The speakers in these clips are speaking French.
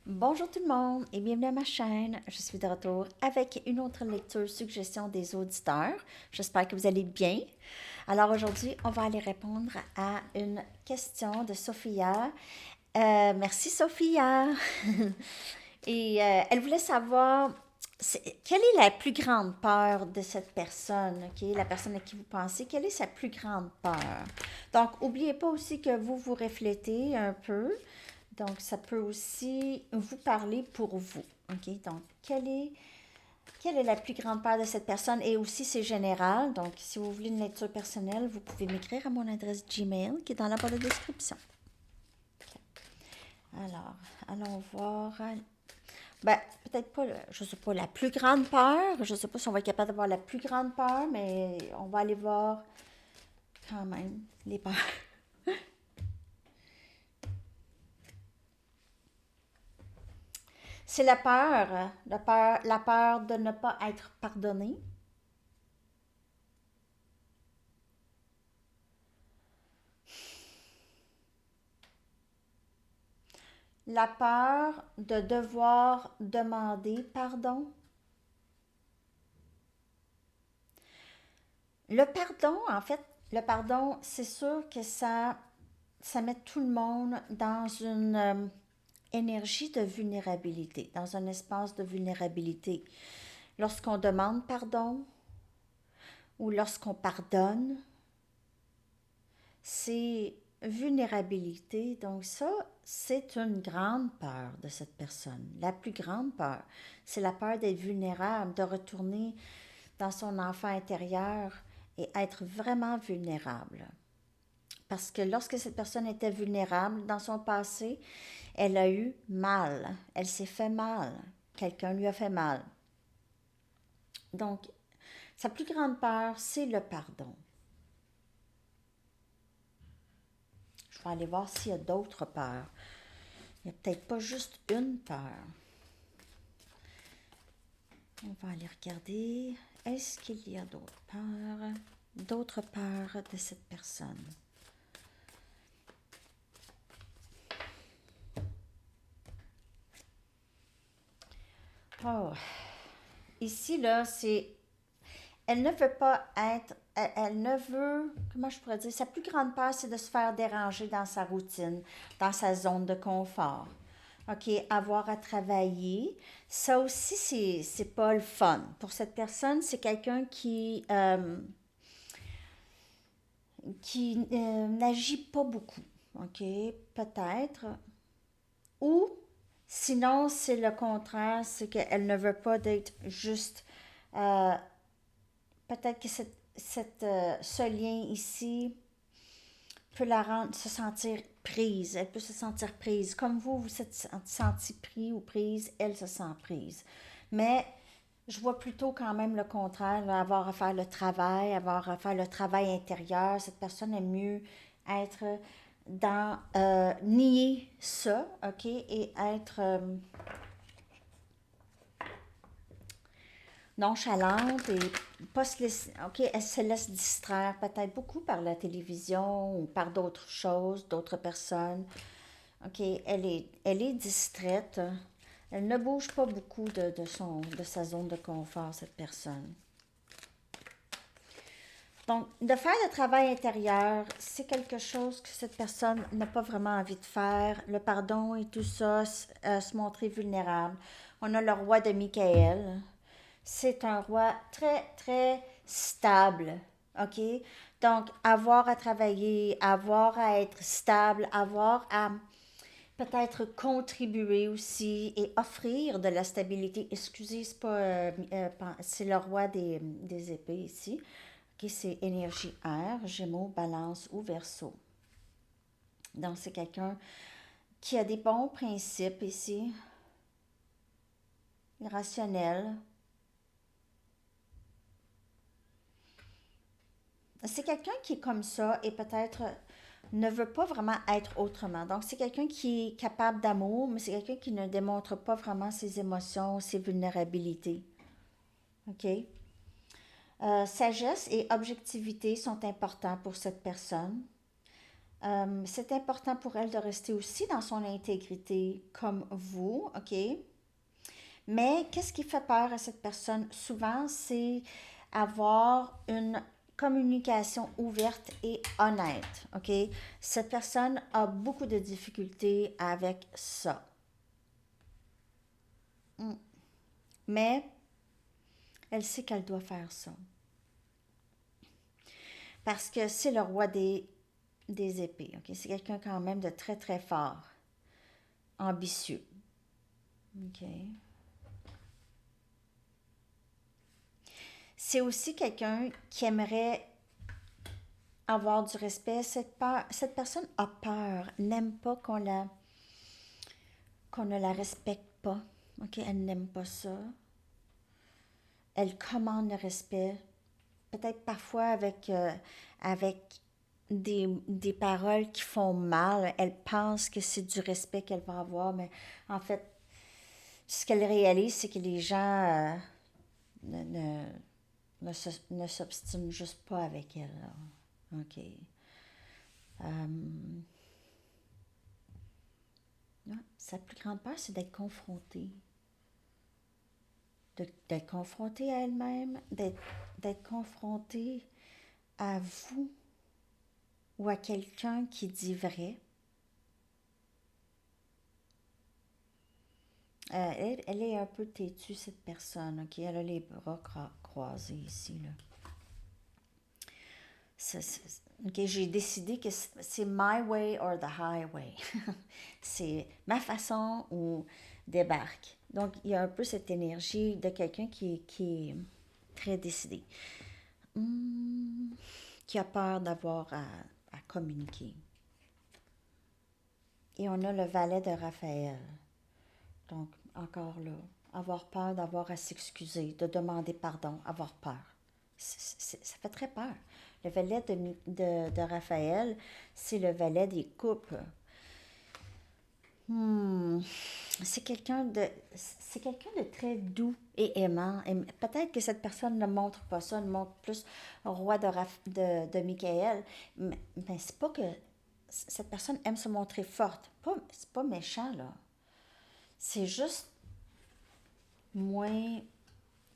Bonjour tout le monde et bienvenue à ma chaîne. Je suis de retour avec une autre lecture suggestion des auditeurs. J'espère que vous allez bien. Alors aujourd'hui, on va aller répondre à une question de Sophia. Merci Sophia. Et elle voulait savoir quelle est la plus grande peur de cette personne, ok? La personne à qui vous pensez, quelle est sa plus grande peur? Donc, n'oubliez pas aussi que vous vous reflétez un peu. Donc, ça peut aussi vous parler pour vous. OK? Donc, quelle est la plus grande peur de cette personne? Et aussi, c'est général. Donc, si vous voulez une lecture personnelle, vous pouvez m'écrire à mon adresse Gmail qui est dans la barre de description. Alors, allons voir. Ben, peut-être pas, je sais pas, la plus grande peur. Je sais pas si on va être capable d'avoir la plus grande peur, mais on va aller voir quand même les peurs. C'est la peur de ne pas être pardonné, la peur de devoir demander pardon. Le pardon, en fait, le pardon, c'est sûr que ça met tout le monde dans une énergie de vulnérabilité, dans un espace de vulnérabilité. Lorsqu'on demande pardon ou lorsqu'on pardonne, c'est vulnérabilité. Donc ça, c'est une grande peur de cette personne. La plus grande peur, c'est la peur d'être vulnérable, de retourner dans son enfant intérieur et être vraiment vulnérable. Parce que lorsque cette personne était vulnérable dans son passé, elle a eu mal. Elle s'est fait mal. Quelqu'un lui a fait mal. Donc, sa plus grande peur, c'est le pardon. Je vais aller voir s'il y a d'autres peurs. Il n'y a peut-être pas juste une peur. On va aller regarder. Est-ce qu'il y a d'autres peurs? D'autres peurs de cette personne. Oh, ici, là, c'est elle ne veut pas être, elle ne veut, comment je pourrais dire, sa plus grande peur, c'est de se faire déranger dans sa routine, dans sa zone de confort. OK, avoir à travailler, ça aussi, c'est pas le fun. Pour cette personne, c'est quelqu'un qui n'agit pas beaucoup. OK, peut-être. Ou sinon, c'est le contraire, c'est qu'elle ne veut pas d'être juste euh, peut-être que ce lien ici peut la rendre se sentir prise. Elle peut se sentir prise. Comme vous êtes senti pris ou prise, elle se sent prise. Mais je vois plutôt quand même le contraire, là, avoir à faire le travail, avoir à faire le travail intérieur. Cette personne aime mieux être dans nier ça, ok, et être nonchalante et pas se laisser, ok, elle se laisse distraire peut-être beaucoup par la télévision ou par d'autres choses, d'autres personnes. Ok, elle est distraite. Elle ne bouge pas beaucoup de sa zone de confort, cette personne. Donc, de faire le travail intérieur, c'est quelque chose que cette personne n'a pas vraiment envie de faire. Le pardon et tout ça, se montrer vulnérable. On a le roi de Michael. C'est un roi très, très stable. OK? Donc, avoir à travailler, avoir à être stable, avoir à peut-être contribuer aussi et offrir de la stabilité. Excusez, c'est pas, c'est le roi des épées ici. OK, c'est énergie air, Gémeaux, Balance ou Verseau. Donc, c'est quelqu'un qui a des bons principes ici, rationnel. C'est quelqu'un qui est comme ça et peut-être ne veut pas vraiment être autrement. Donc, c'est quelqu'un qui est capable d'amour, mais c'est quelqu'un qui ne démontre pas vraiment ses émotions, ses vulnérabilités. OK? Sagesse et objectivité sont importants pour cette personne. C'est important pour elle de rester aussi dans son intégrité comme vous, OK? Mais qu'est-ce qui fait peur à cette personne? Souvent, c'est avoir une communication ouverte et honnête, OK? Cette personne a beaucoup de difficultés avec ça. Mm. Mais elle sait qu'elle doit faire ça. Parce que c'est le roi des épées, OK? C'est quelqu'un quand même de très, très fort, ambitieux, OK? C'est aussi quelqu'un qui aimerait avoir du respect. Cette personne a peur, n'aime pas qu'on ne la respecte pas. OK? Elle n'aime pas ça. Elle commande le respect. Peut-être parfois avec des paroles qui font mal. Elle pense que c'est du respect qu'elle va avoir, mais en fait, ce qu'elle réalise, c'est que les gens ne, ne, ne s'obstinent juste pas avec elle, là. OK. Euh, ouais, sa plus grande peur, c'est d'être confrontée. D'être confrontée à elle-même, d'être confrontée à vous ou à quelqu'un qui dit vrai. Elle est un peu têtue, cette personne, OK? Elle a les bras croisés ici, là. OK, j'ai décidé que c'est my way or the highway. C'est ma façon ou débarque. Donc, il y a un peu cette énergie de quelqu'un qui est très décidé, Hmm, qui a peur d'avoir à communiquer. Et on a le valet de Raphaël. Donc, encore là, avoir peur d'avoir à s'excuser, de demander pardon, avoir peur. Ça fait très peur. Le valet de Raphaël, c'est le valet des couples. Hmm, c'est quelqu'un de très doux et aimant. Et peut-être que cette personne ne montre pas ça, elle montre plus au roi de Michael. Mais c'est pas que cette personne aime se montrer forte. C'est pas méchant, là. C'est juste moins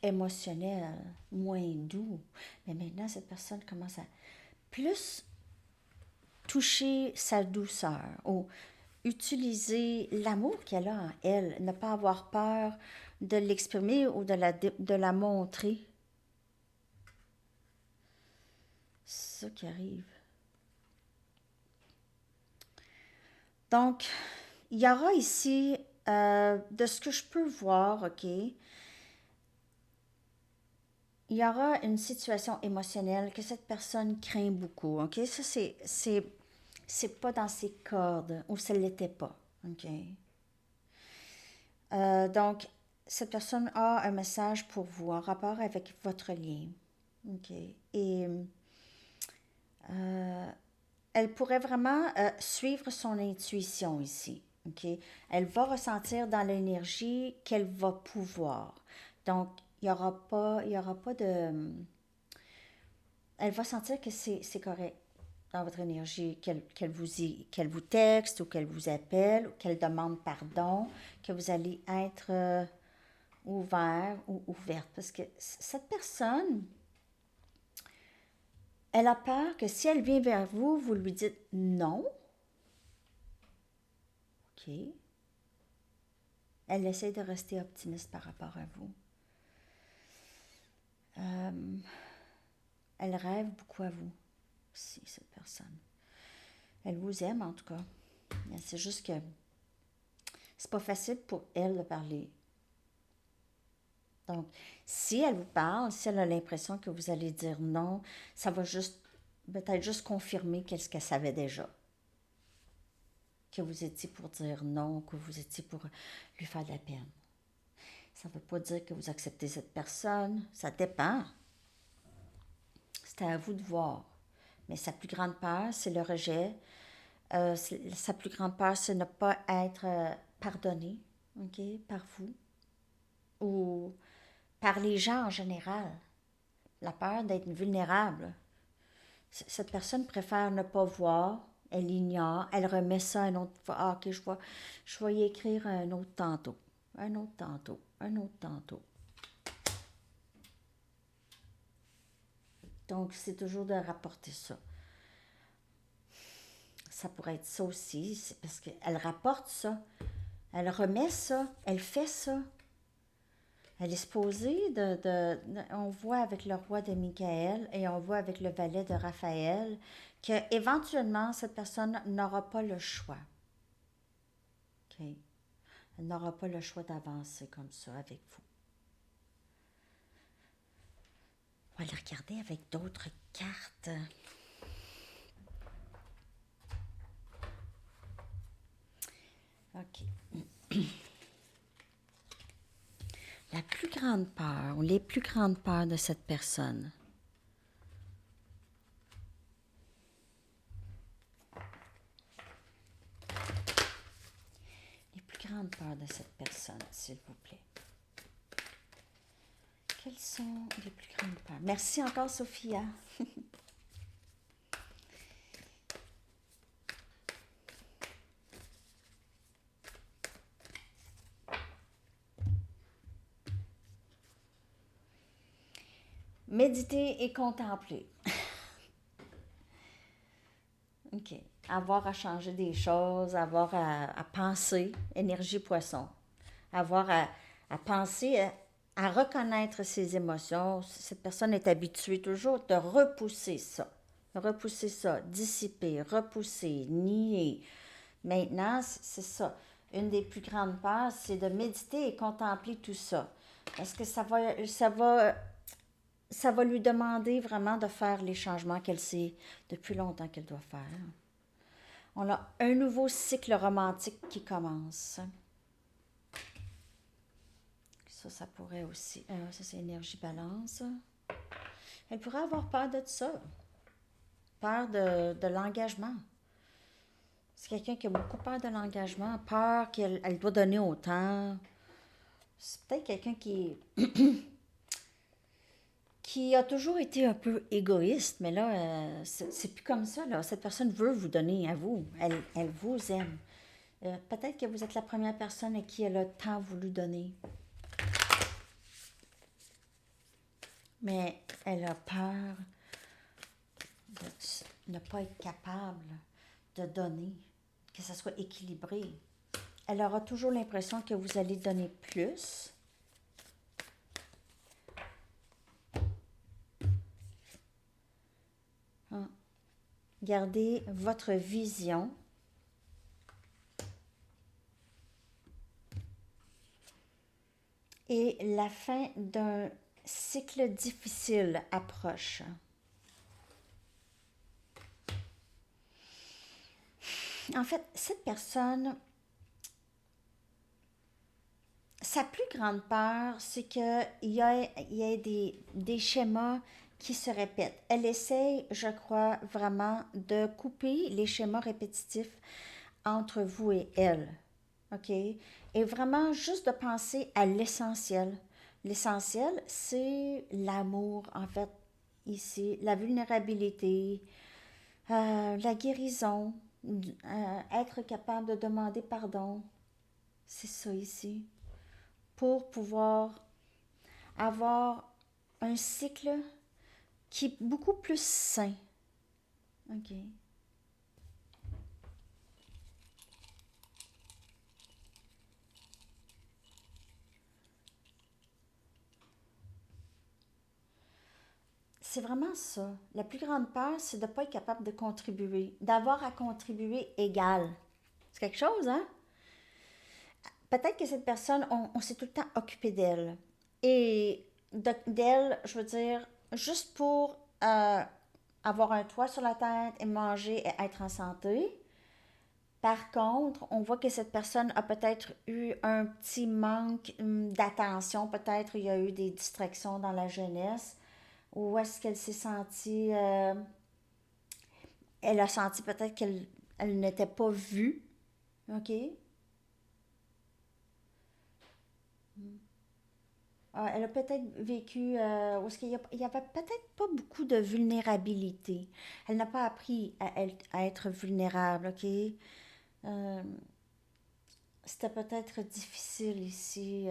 émotionnel, moins doux. Mais maintenant, cette personne commence à plus toucher sa douceur ou utiliser l'amour qu'elle a en elle, ne pas avoir peur de l'exprimer ou de la montrer. C'est ça qui arrive. Donc, il y aura ici, de ce que je peux voir, OK, il y aura une situation émotionnelle que cette personne craint beaucoup, OK? Ça, c'est pas dans ses cordes, ou ça ne l'était pas, OK? Donc, cette personne a un message pour vous en rapport avec votre lien, OK? Et euh, elle pourrait vraiment suivre son intuition ici, OK? Elle va ressentir dans l'énergie qu'elle va pouvoir. Donc, il y aura pas de... Elle va sentir que c'est correct dans votre énergie, qu'elle vous texte ou qu'elle vous appelle ou qu'elle demande pardon, que vous allez être ouvert ou ouverte. Parce que cette personne, elle a peur que si elle vient vers vous, vous lui dites non. OK. Elle essaie de rester optimiste par rapport à vous. Euh, Elle rêve beaucoup à vous, si cette personne. Elle vous aime en tout cas. C'est juste que c'est pas facile pour elle de parler. Donc, si elle vous parle, si elle a l'impression que vous allez dire non, ça va juste, peut-être juste confirmer qu'est-ce qu'elle savait déjà. Que vous étiez pour dire non, que vous étiez pour lui faire de la peine. Ça ne veut pas dire que vous acceptez cette personne. Ça dépend. C'est à vous de voir. Mais sa plus grande peur, c'est le rejet. Sa plus grande peur, c'est ne pas être pardonné, OK, par vous ou par les gens en général. La peur d'être vulnérable. Cette personne préfère ne pas voir Elle ignore, elle remet ça une autre fois. Ah, ok, je vais y écrire un autre tantôt. Un autre tantôt. Un autre tantôt. Donc, c'est toujours de rapporter ça. Ça pourrait être ça aussi, c'est parce qu'elle rapporte ça. Elle remet ça. Elle fait ça. Elle est supposée on voit avec le roi de Michael et on voit avec le valet de Raphaël que éventuellement cette personne n'aura pas le choix. OK? Elle n'aura pas le choix d'avancer comme ça avec vous. On va aller regarder avec d'autres cartes. OK. La plus grande peur ou les plus grandes peurs de cette personne. Les plus grandes peurs de cette personne, s'il vous plaît. Quelles sont les plus grandes peurs? Merci encore, Sophia. Méditer et contempler. OK. Avoir à changer des choses, avoir à penser, énergie poisson. Avoir à penser, à reconnaître ses émotions. Cette personne est habituée toujours de repousser ça, dissiper, repousser, nier. Maintenant, c'est ça. Une des plus grandes peurs, c'est de méditer et contempler tout ça. Parce que ça va lui demander vraiment de faire les changements qu'elle sait depuis longtemps qu'elle doit faire. On a un nouveau cycle romantique qui commence. Ça pourrait aussi. Ça, c'est énergie balance. Elle pourrait avoir peur de ça. Peur de l'engagement. C'est quelqu'un qui a beaucoup peur de l'engagement, peur qu'elle doit donner autant. C'est peut-être quelqu'un qui a toujours été un peu égoïste, mais là, c'est plus comme ça. Là. Cette personne veut vous donner à vous. Elle vous aime. Peut-être que vous êtes la première personne à qui elle a tant voulu donner. Mais elle a peur de ne pas être capable de donner, que ça soit équilibré. Elle aura toujours l'impression que vous allez donner plus. Gardez votre vision. Et la fin d'un cycle difficile approche. En fait, cette personne, sa plus grande peur, c'est qu'il y ait des schémas qui se répètent. Elle essaye, je crois, vraiment de couper les schémas répétitifs entre vous et elle. OK? Et vraiment juste de penser à l'essentiel. L'essentiel, c'est l'amour, en fait, ici, la vulnérabilité, la guérison, être capable de demander pardon. C'est ça ici. Pour pouvoir avoir un cycle qui est beaucoup plus sain. OK? C'est vraiment ça. La plus grande peur, c'est de ne pas être capable de contribuer, d'avoir à contribuer égal. C'est quelque chose, hein? Peut-être que cette personne, on s'est tout le temps occupé d'elle. Et d'elle, je veux dire, juste pour avoir un toit sur la tête et manger et être en santé. Par contre, on voit que cette personne a peut-être eu un petit manque d'attention. Peut-être il y a eu des distractions dans la jeunesse. Ou est-ce qu'elle s'est sentie... elle a senti peut-être qu'elle n'était pas vue. OK? Elle a peut-être vécu où est-ce il y avait peut-être pas beaucoup de vulnérabilité. Elle n'a pas appris à être vulnérable, OK? Euh, C'était peut-être difficile ici.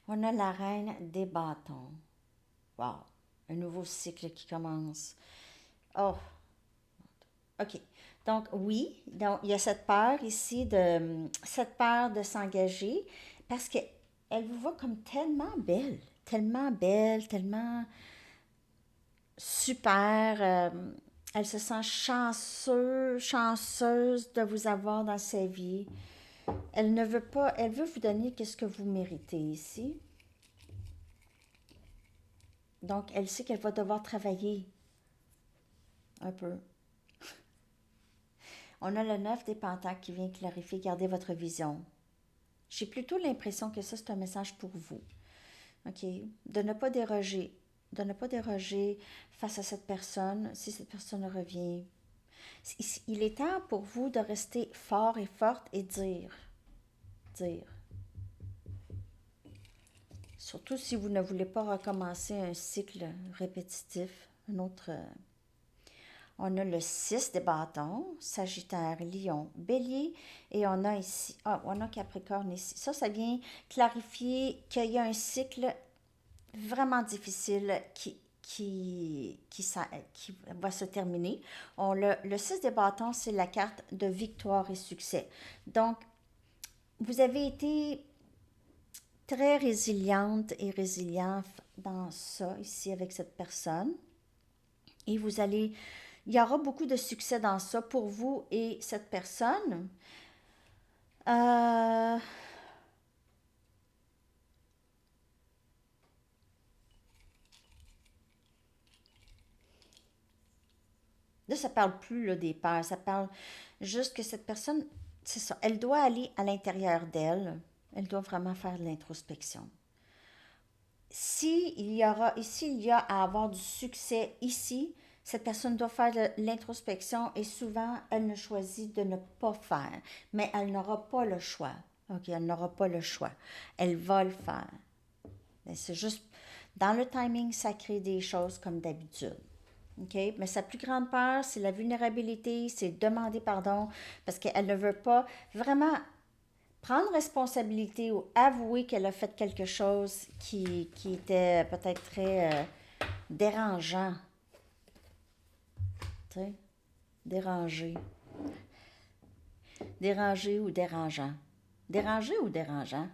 On a la reine des bâtons. Wow! Un nouveau cycle qui commence. Oh, OK. Donc, oui, donc, il y a cette peur de s'engager parce qu'elle vous voit comme tellement belle, tellement super. Elle se sent chanceuse de vous avoir dans sa vie. Elle ne veut pas, elle veut vous donner qu'est-ce que vous méritez ici. Donc, elle sait qu'elle va devoir travailler un peu. On a le 9 des Pentacles qui vient clarifier, gardez votre vision. J'ai plutôt l'impression que ça, c'est un message pour vous. OK? De ne pas déroger. De ne pas déroger face à cette personne si cette personne revient. Il est temps pour vous de rester fort et forte et dire. Surtout si vous ne voulez pas recommencer un cycle répétitif, un autre. On a le 6 des bâtons, Sagittaire, Lion, Bélier, et on a ici, on a Capricorne ici. Ça vient clarifier qu'il y a un cycle vraiment difficile qui va se terminer. Le 6 des bâtons, c'est la carte de victoire et succès. Donc, vous avez été très résiliente et résilient dans ça, ici, avec cette personne. Et il y aura beaucoup de succès dans ça pour vous et cette personne. Euh, Là, ça parle plus là, des peurs, ça parle juste que cette personne, c'est ça, elle doit aller à l'intérieur d'elle, elle doit vraiment faire de l'introspection. S'il y a à avoir du succès ici, cette personne doit faire de l'introspection et souvent, elle ne choisit de ne pas faire. Mais elle n'aura pas le choix. OK, elle n'aura pas le choix. Elle va le faire. Mais c'est juste, dans le timing, ça crée des choses comme d'habitude. OK? Mais sa plus grande peur, c'est la vulnérabilité, c'est demander pardon parce qu'elle ne veut pas vraiment prendre responsabilité ou avouer qu'elle a fait quelque chose qui était peut-être très dérangeant. Tu sais? Dérangé. Dérangé ou dérangeant. Dérangé ou dérangeant?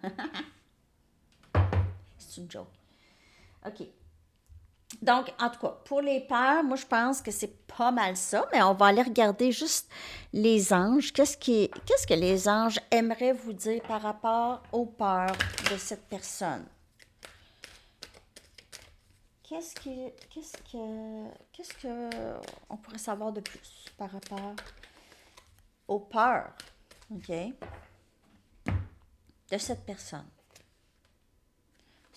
C'est une joke. OK. Donc, en tout cas, pour les peurs, moi, je pense que c'est pas mal ça, mais on va aller regarder juste les anges. Qu'est-ce que les anges aimeraient vous dire par rapport aux peurs de cette personne? Qu'est-ce que on pourrait savoir de plus par rapport aux peurs, OK, de cette personne?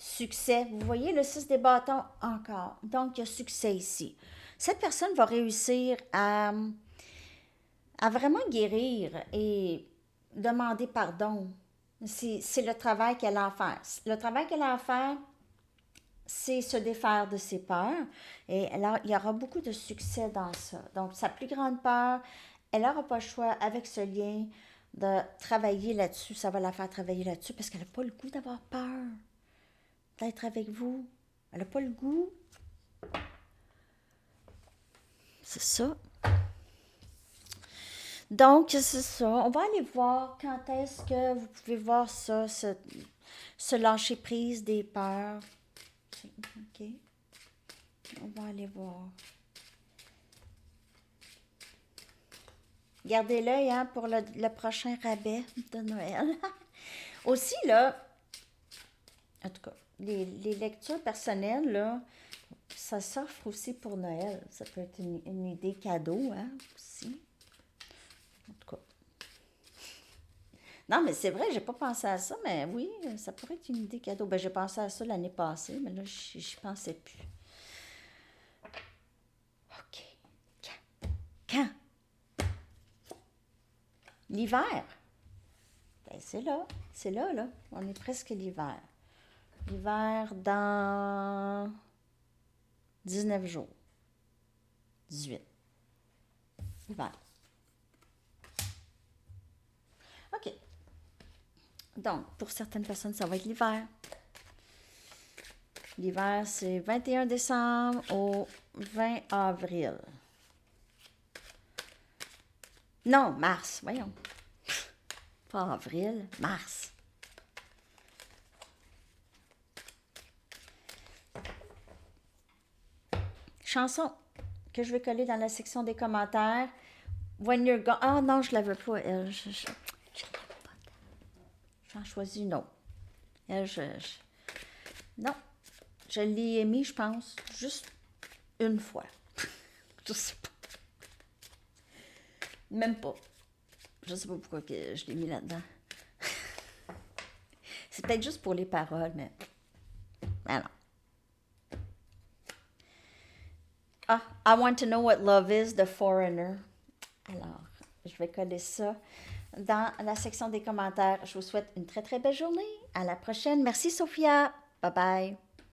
Succès. Vous voyez le 6 des bâtons encore. Donc, il y a succès ici. Cette personne va réussir à vraiment guérir et demander pardon. C'est le travail qu'elle a à faire. Le travail qu'elle a à faire, c'est se défaire de ses peurs. Et alors, il y aura beaucoup de succès dans ça. Donc, sa plus grande peur, elle n'aura pas le choix avec ce lien de travailler là-dessus. Ça va la faire travailler là-dessus parce qu'elle n'a pas le goût d'avoir peur d'être avec vous. Elle n'a pas le goût. C'est ça. Donc, c'est ça. On va aller voir quand est-ce que vous pouvez voir ça, ce lâcher prise des peurs. OK. On va aller voir. Gardez l'œil hein, pour le prochain rabais de Noël. Aussi, là, en tout cas, les lectures personnelles, là, ça s'offre aussi pour Noël. Ça peut être une idée cadeau, hein, aussi. En tout cas. Non, mais c'est vrai, j'ai pas pensé à ça, mais oui, ça pourrait être une idée cadeau. Ben, j'ai pensé à ça l'année passée, mais là, j'y pensais plus. OK. Quand? L'hiver, ben c'est là, là. On est presque l'hiver. L'hiver dans 19 jours. 18. L'hiver. OK. Donc, pour certaines personnes, ça va être l'hiver. L'hiver, c'est 21 décembre au 20 avril. Non, mars, voyons. Pas avril, mars. Chanson que je vais coller dans la section des commentaires. When you're gone. Ah non, je la veux pas, elle. J'en choisis une autre. Elle, non. Je l'ai mis, je pense, juste une fois. Je sais pas. Même pas. Je sais pas pourquoi que je l'ai mis là-dedans. C'est peut-être juste pour les paroles, mais... Ah non. Ah, I Want to Know What Love Is, The Foreigner. Alors, je vais coller ça dans la section des commentaires. Je vous souhaite une très, très belle journée. À la prochaine. Merci, Sophia. Bye-bye.